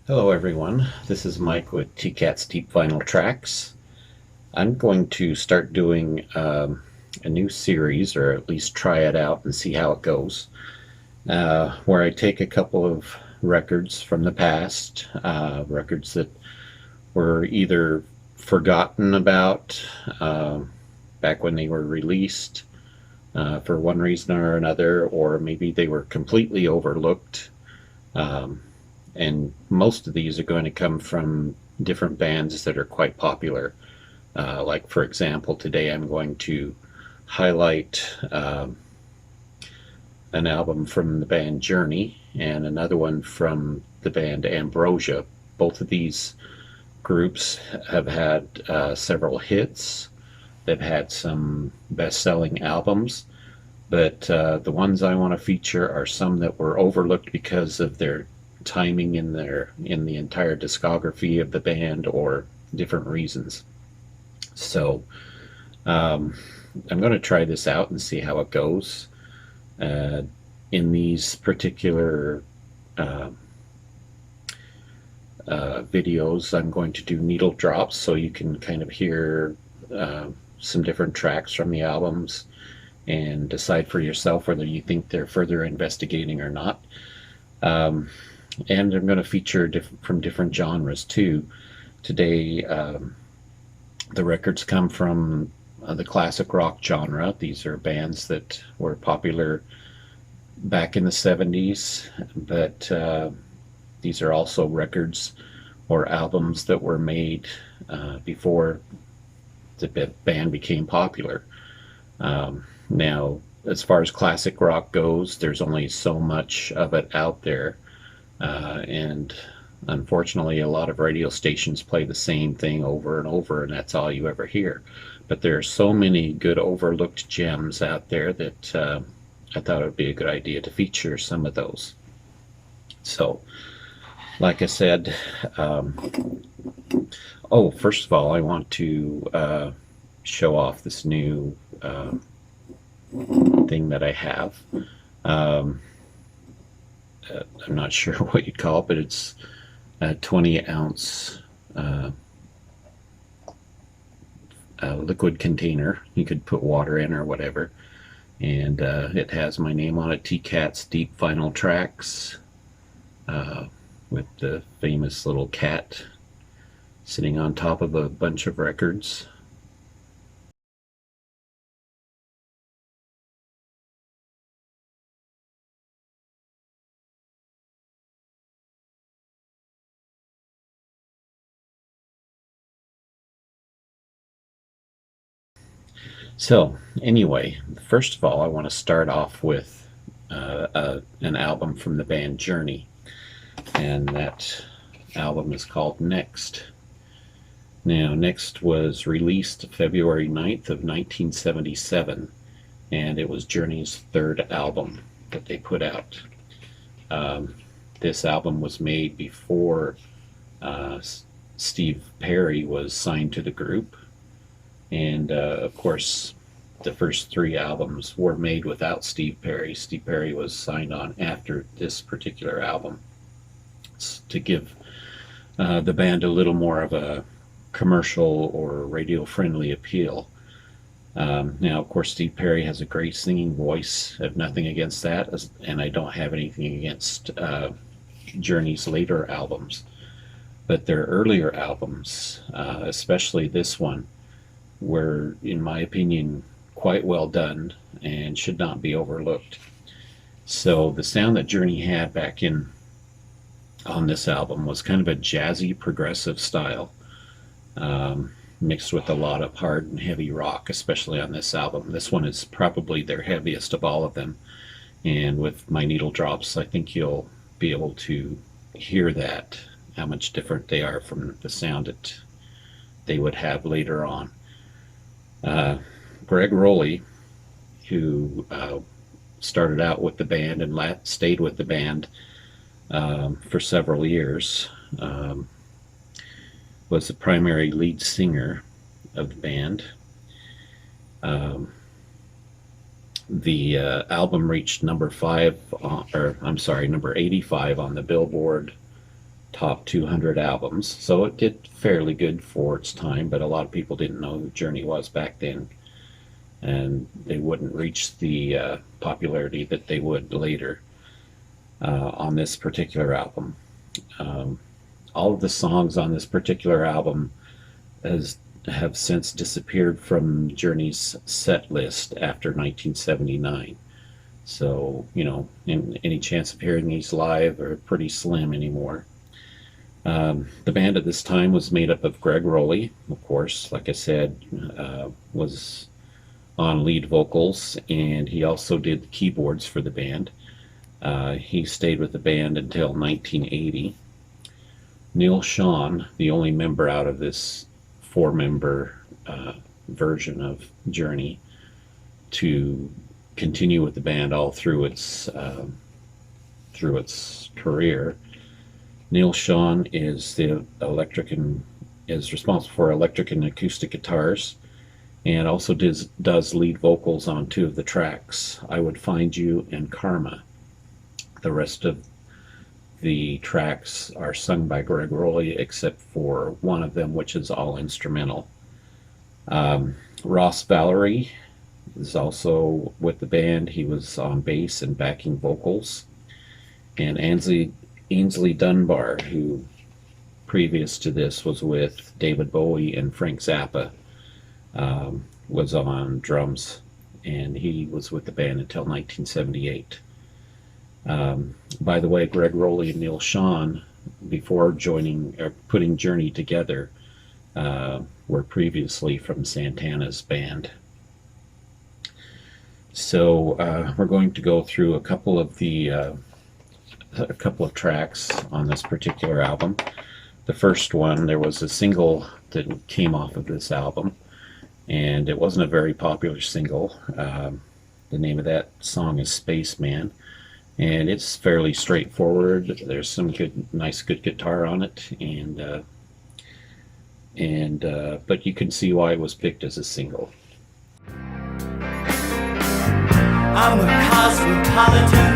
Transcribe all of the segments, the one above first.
Hello everyone, this is Mike with TCAT's Deep Vinyl Tracks. I'm going to start doing a new series, or at least try it out and see how it goes, where I take a couple of records from the past, records that were either forgotten about back when they were released for one reason or another, or maybe they were completely overlooked. Um, and most of these are going to come from different bands that are quite popular. Like, for example, today I'm going to highlight an album from the band Journey and another one from the band Ambrosia. Both of these groups have had several hits. They've had some best-selling albums, but the ones I want to feature are some that were overlooked because of their timing in the entire discography of the band or different reasons. So um, I'm going to try this out and see how it goes. Uh, in these particular uh, videos, I'm going to do needle drops so you can kind of hear some different tracks from the albums and decide for yourself whether you think they're further investigating or not. Um, and I'm going to feature from different genres too. Today, the records come from the classic rock genre. These are bands that were popular back in the 70s, but these are also records or albums that were made before the band became popular. Now, as far as classic rock goes, there's only so much of it out there. And unfortunately, a lot of radio stations play the same thing over and over, and that's all you ever hear. But there are so many good overlooked gems out there that I thought it would be a good idea to feature some of those. So, like I said, oh, first of all, I want to show off this new thing that I have. Um, I'm not sure what you'd call it, but it's a 20-ounce liquid container. You could put water in or whatever. And it has my name on it, T-Cat's Deep Vinyl Tracks, with the famous little cat sitting on top of a bunch of records. So, anyway, first of all, I want to start off with an album from the band Journey, and that album is called Next. Now, Next was released February 9th of 1977, and it was Journey's third album that they put out. Um, this album was made before uh, Steve Perry was signed to the group, and of course, the first three albums were made without Steve Perry. Steve Perry was signed on after this particular album to give the band a little more of a commercial or radio friendly appeal. Now, of course, Steve Perry has a great singing voice. I have nothing against that, and I don't have anything against Journey's later albums. But their earlier albums, especially this one, were, in my opinion, quite well done and should not be overlooked. So the sound that Journey had back in on this album was kind of a jazzy progressive style, mixed with a lot of hard and heavy rock, especially on this album. This one is probably their heaviest of all of them, and with my needle drops, I think you'll be able to hear that, how much different they are from the sound that they would have later on. Greg Rowley, who started out with the band and stayed with the band for several years, was the primary lead singer of the band. Um, the album reached number 85 on the Billboard top 200 albums. So it did fairly good for its time, but a lot of people didn't know who Journey was back then, and they wouldn't reach the popularity that they would later on this particular album. All of the songs on this particular album have since disappeared from Journey's set list after 1979. So, any chance of hearing these live are pretty slim anymore. The band at this time was made up of Greg Rowley, of course, like I said, was on lead vocals, and he also did the keyboards for the band. He stayed with the band until 1980. Neil Schon, the only member out of this four-member version of Journey, to continue with the band all through its career. Neil Schon is responsible for electric and acoustic guitars, and also does lead vocals on two of the tracks, I Would Find You and Karma. The rest of the tracks are sung by Greg Rowley, except for one of them, which is all instrumental. Ross Valerie is also with the band. He was on bass and backing vocals. And Ainsley Dunbar, who previous to this was with David Bowie and Frank Zappa, was on drums, and he was with the band until 1978. By the way, Greg Rowley and Neil Schon, before putting Journey together, were previously from Santana's band. So we're going to go through a couple of tracks on this particular album. The first one, there was a single that came off of this album, and it wasn't a very popular single. The name of that song is Spaceman, and it's fairly straightforward. There's some nice guitar on it, but you can see why it was picked as a single. I'm a cosmopolitan,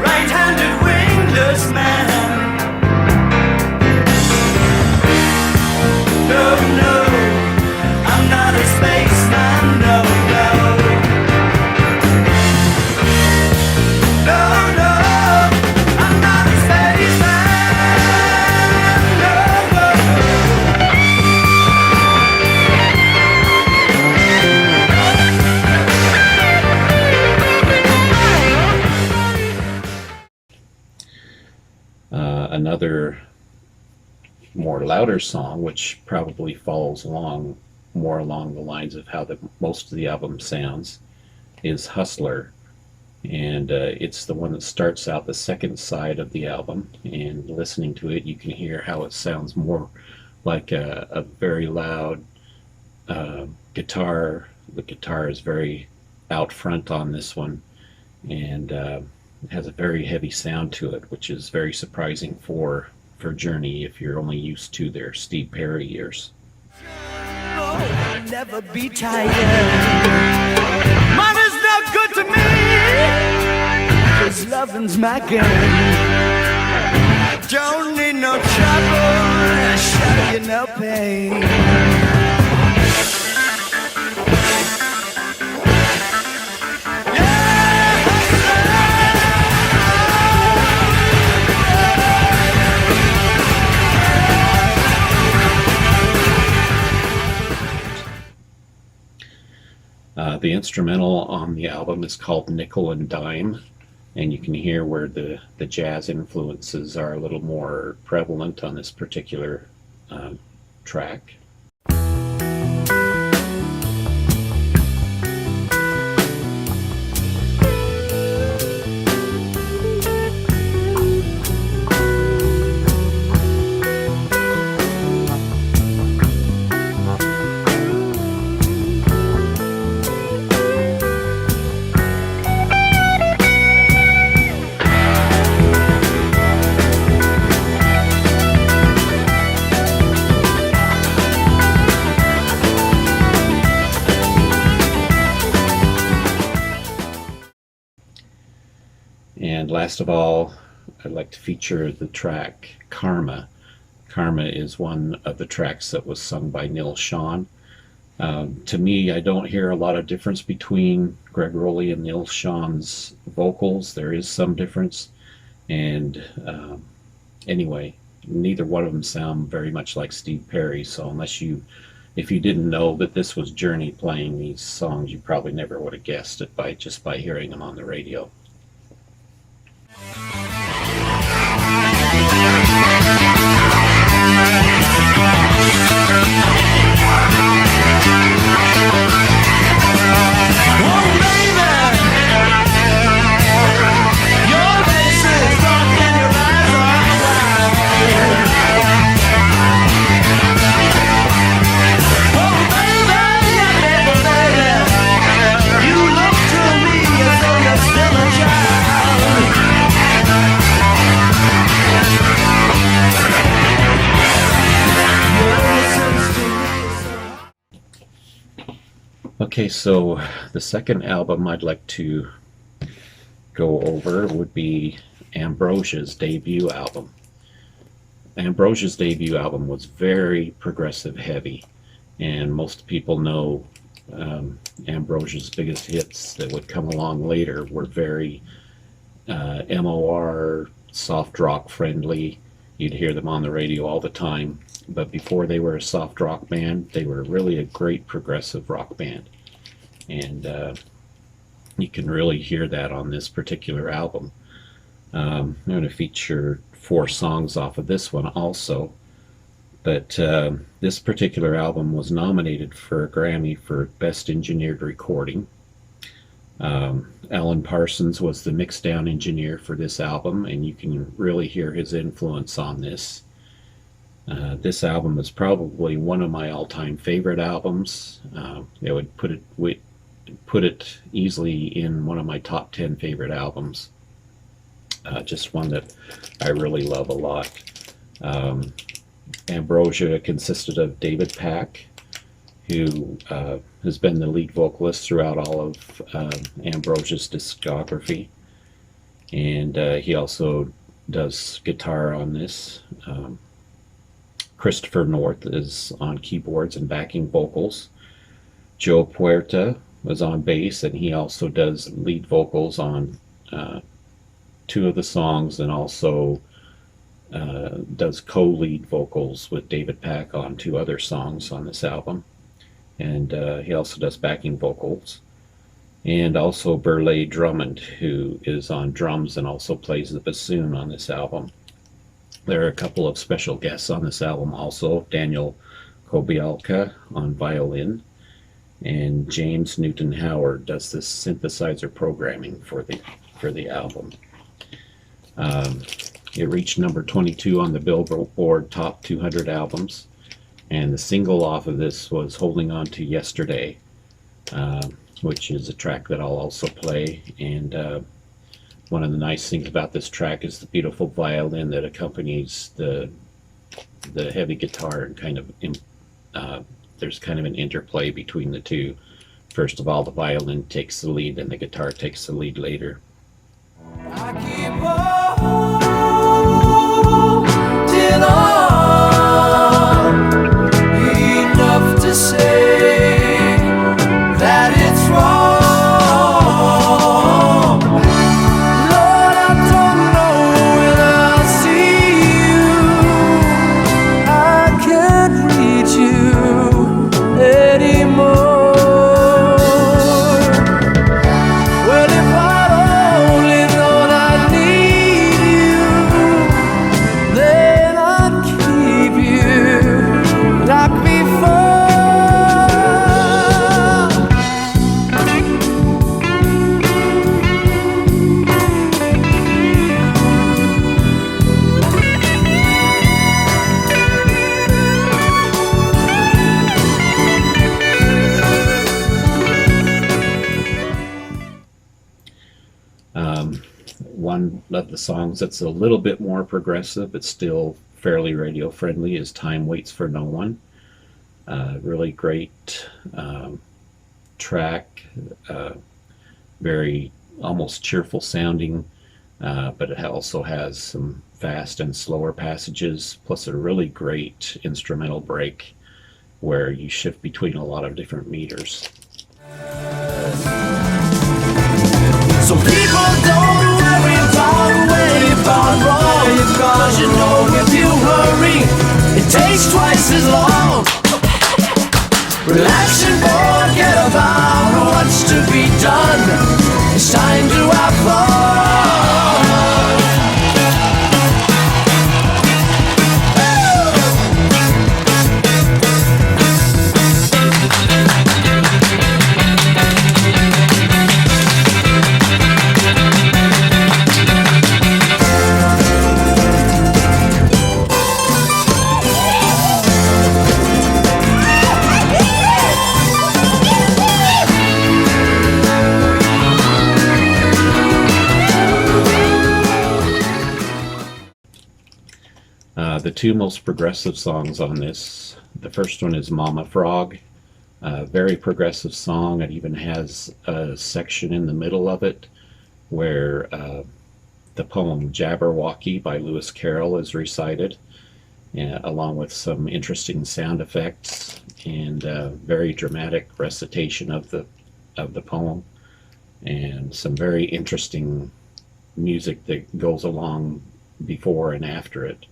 right-handed wingless man. No, no, I'm not a spaceman, no, no. No, no, I'm not a spaceman, no, no. Another more louder song, which probably follows more along the lines of how most of the album sounds, is Hustler. And it's the one that starts out the second side of the album, and listening to it you can hear how it sounds more like a very loud guitar. The guitar is very out front on this one, and has a very heavy sound to it, which is very surprising for Journey if you're only used to their Steve Perry years. Oh, never be tired. Money's not good to me, 'cause loving's my game. Don't need no trouble, show you no pain. The instrumental on the album is called Nickel and Dime, and you can hear where the jazz influences are a little more prevalent on this particular track. And last of all, I'd like to feature the track Karma. Karma is one of the tracks that was sung by Neil Sean. To me, I don't hear a lot of difference between Greg Rowley and Neil Sean's vocals. There is some difference, and anyway, neither one of them sound very much like Steve Perry. So if you didn't know that this was Journey playing these songs, you probably never would have guessed it by hearing them on the radio. Okay, so the second album I'd like to go over would be Ambrosia's debut album. Ambrosia's debut album was very progressive heavy, and most people know Ambrosia's biggest hits that would come along later were very MOR, soft rock friendly. You'd hear them on the radio all the time. But before they were a soft rock band, they were really a great progressive rock band. And you can really hear that on this particular album. I'm going to feature 4 songs off of this one also. But this particular album was nominated for a Grammy for Best Engineered Recording. Alan Parsons was the mixdown engineer for this album, and you can really hear his influence on this. This album is probably one of my all-time favorite albums. It would put it easily in one of my top 10 favorite albums. Just one that I really love a lot. Ambrosia consisted of David Pack, who has been the lead vocalist throughout all of Ambrosia's discography, and he also does guitar on this. Christopher North is on keyboards and backing vocals. Joe Puerta was on bass, and he also does lead vocals on 2 of the songs, and also does co-lead vocals with David Pack on 2 other songs on this album. And he also does backing vocals. And also Burleigh Drummond, who is on drums and also plays the bassoon on this album. There are a couple of special guests on this album also. Daniel Kobialka on violin, and James Newton Howard does this synthesizer programming for the album. It reached number 22 on the Billboard Top 200 albums, and the single off of this was Holding On to Yesterday, which is a track that I'll also play. And one of the nice things about this track is the beautiful violin that accompanies the heavy guitar, and kind of there's kind of an interplay between the two. First of all, the violin takes the lead, and the guitar takes the lead later. I keep holding on enough to say that it's wrong. Lord, I don't know when I'll see you. I can't reach you anymore. Well, if I'd only known I need you, then I'd keep you like before. One of the songs that's a little bit more progressive but still fairly radio friendly is Time Waits for No One. Really great track, very almost cheerful sounding. but it also has some fast and slower passages, plus a really great instrumental break where you shift between a lot of different meters. So people don't worry about where you've gone wrong, cause you know if you hurry, it takes twice as long. Relax and forget about what's to be done. It's time to have fun. The two most progressive songs on this, the first one is Mama Frog, a very progressive song. It even has a section in the middle of it where the poem Jabberwocky by Lewis Carroll is recited, along with some interesting sound effects and very dramatic recitation of the poem, and some very interesting music that goes along before and after it.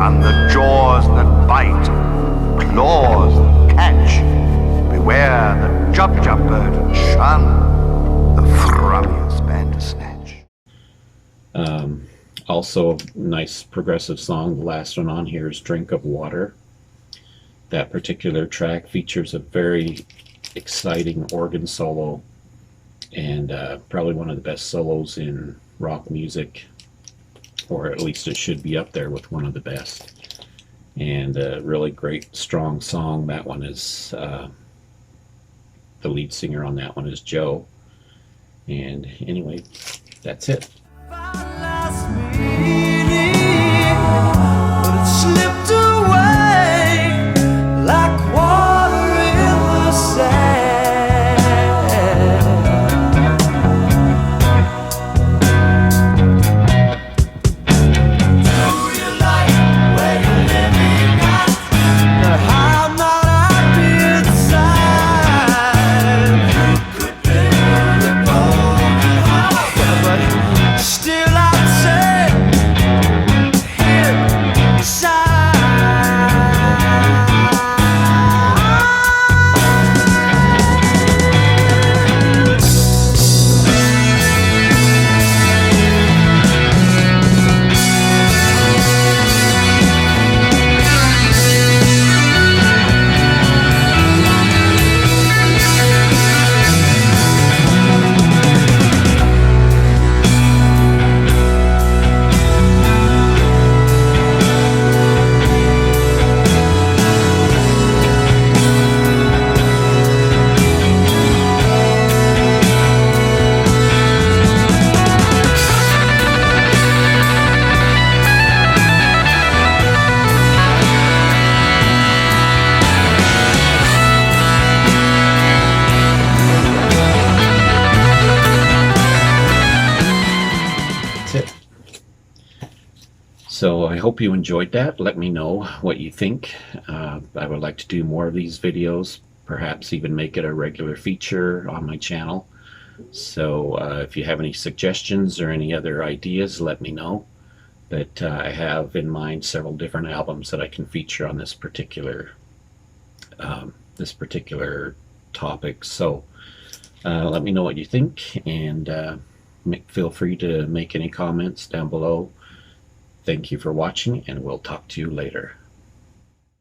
And the jaws that bite, claws that catch. Beware the jub-jub bird and shun the frummiest bandersnatch. Also, a nice progressive song. The last one on here is Drink of Water. That particular track features a very exciting organ solo, and probably one of the best solos in rock music, or at least it should be up there with one of the best. And a really great, strong song. That one is, the lead singer on that one is Joe. And anyway, that's it. Slipped away like water in the sand. Do you like where you're living at? I'm not happy inside. You could build a golden house, but still I'd say here inside. So I hope you enjoyed that. Let me know what you think. I would like to do more of these videos, perhaps even make it a regular feature on my channel. So if you have any suggestions or any other ideas, let me know. But I have in mind several different albums that I can feature on this particular topic. So Let me know what you think, and feel free to make any comments down below. Thank you for watching, and we'll talk to you later.